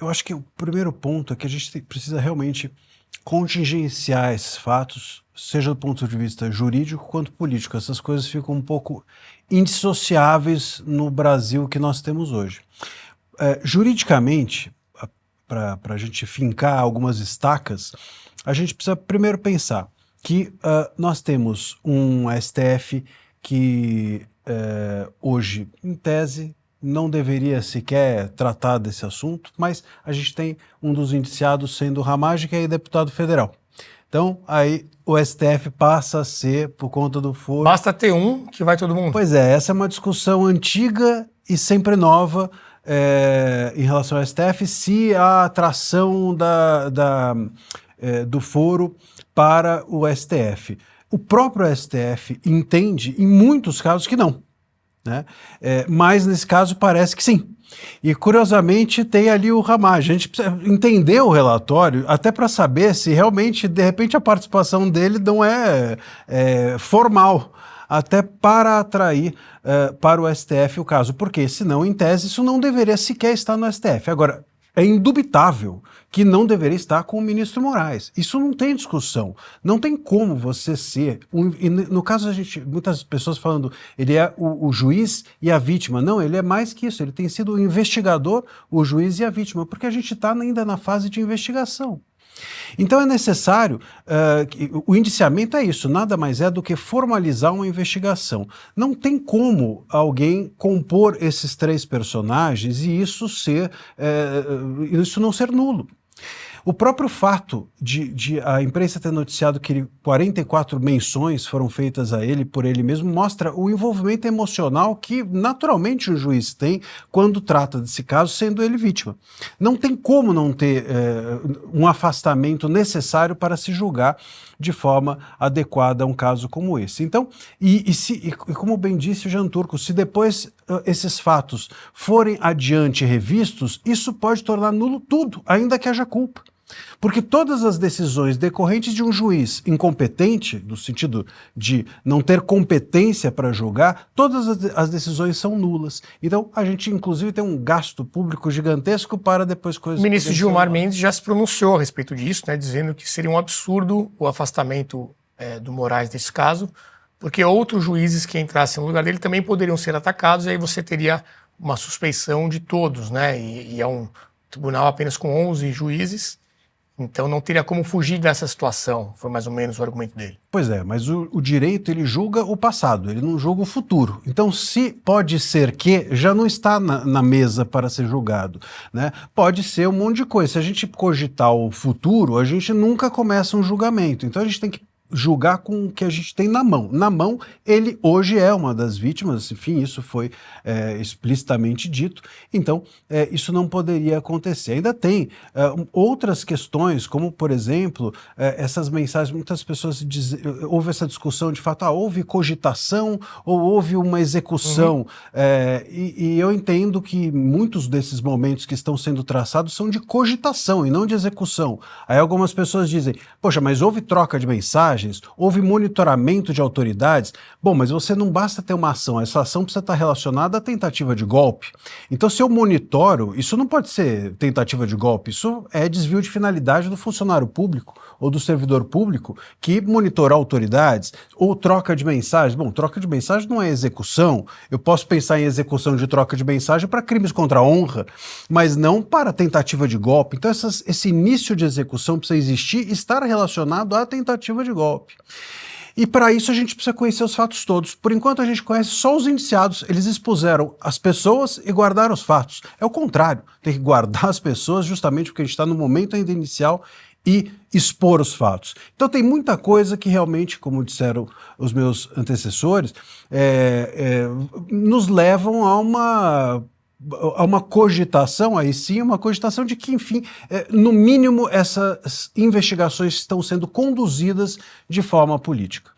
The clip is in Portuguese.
Eu acho que o primeiro ponto é que a gente precisa realmente contingenciar esses fatos, seja do ponto de vista jurídico quanto político. Essas coisas ficam um pouco indissociáveis no Brasil que nós temos hoje. Juridicamente, para a gente fincar algumas estacas, a gente precisa primeiro pensar que nós temos um STF que hoje, em tese, não deveria sequer tratar desse assunto, mas a gente tem um dos indiciados sendo o Ramagem, que é deputado federal. Então, aí o STF passa a ser, por conta do foro... Basta ter um que vai todo mundo. Pois é, essa é uma discussão antiga e sempre nova em relação ao STF, se a atração do foro para o STF. O próprio STF entende, em muitos casos, que não. Né? Mas nesse caso parece que sim. E curiosamente tem ali o Ramagem. A gente precisa entender o relatório até para saber se realmente, de repente, a participação dele não é formal, até para atrair para o STF o caso. Porque senão, em tese, isso não deveria sequer estar no STF. Agora, é indubitável que não deveria estar com o ministro Moraes. Isso não tem discussão. Não tem como você ser... e no caso, muitas pessoas falando, ele é o juiz e a vítima. Não, ele é mais que isso. Ele tem sido o investigador, o juiz e a vítima, porque a gente está ainda na fase de investigação. Então é necessário, o indiciamento é isso, nada mais é do que formalizar uma investigação. Não tem como alguém compor esses três personagens e isso não ser nulo. O próprio fato de a imprensa ter noticiado que 44 menções foram feitas a ele por ele mesmo mostra o envolvimento emocional que naturalmente o juiz tem quando trata desse caso, sendo ele vítima. Não tem como não ter um afastamento necessário para se julgar de forma adequada a um caso como esse. Então, e como bem disse o Jean Turco, se depois esses fatos forem adiante revistos, isso pode tornar nulo tudo, ainda que haja culpa. Porque todas as decisões decorrentes de um juiz incompetente, no sentido de não ter competência para julgar, todas as decisões são nulas. Então, a gente, inclusive, tem um gasto público gigantesco para depois coisas... O ministro Gilmar Mendes já se pronunciou a respeito disso, né, dizendo que seria um absurdo o afastamento do Moraes nesse caso, porque outros juízes que entrassem no lugar dele também poderiam ser atacados, e aí você teria uma suspeição de todos, né, e é um tribunal apenas com 11 juízes, então não teria como fugir dessa situação, foi mais ou menos o argumento dele. Pois é, mas o direito ele julga o passado, ele não julga o futuro. Então se pode ser que já não está na mesa para ser julgado, né? Pode ser um monte de coisa. Se a gente cogitar o futuro, a gente nunca começa um julgamento. Então a gente tem que julgar com o que a gente tem na mão. Na mão, ele hoje é uma das vítimas, enfim, isso foi explicitamente dito, então isso não poderia acontecer. Ainda tem outras questões, como, por exemplo, essas mensagens, muitas pessoas dizem, houve essa discussão de fato, houve cogitação ou houve uma execução, e eu entendo que muitos desses momentos que estão sendo traçados são de cogitação e não de execução. Aí algumas pessoas dizem, poxa, mas houve troca de mensagens, houve monitoramento de autoridades. Bom, mas você não basta ter uma ação, essa ação precisa estar relacionada à tentativa de golpe. Então, se eu monitoro, isso não pode ser tentativa de golpe, isso é desvio de finalidade do funcionário público ou do servidor público que monitora autoridades ou troca de mensagens. Bom, troca de mensagem não é execução. Eu posso pensar em execução de troca de mensagem para crimes contra a honra, mas não para tentativa de golpe. Então, esse início de execução precisa existir e estar relacionado à tentativa de golpe. E para isso a gente precisa conhecer os fatos todos. Por enquanto a gente conhece só os indiciados, eles expuseram as pessoas e guardaram os fatos. É o contrário, tem que guardar as pessoas justamente porque a gente está no momento ainda inicial e expor os fatos. Então tem muita coisa que realmente, como disseram os meus antecessores, nos levam a uma cogitação, aí sim, uma cogitação de que, enfim, no mínimo essas investigações estão sendo conduzidas de forma política.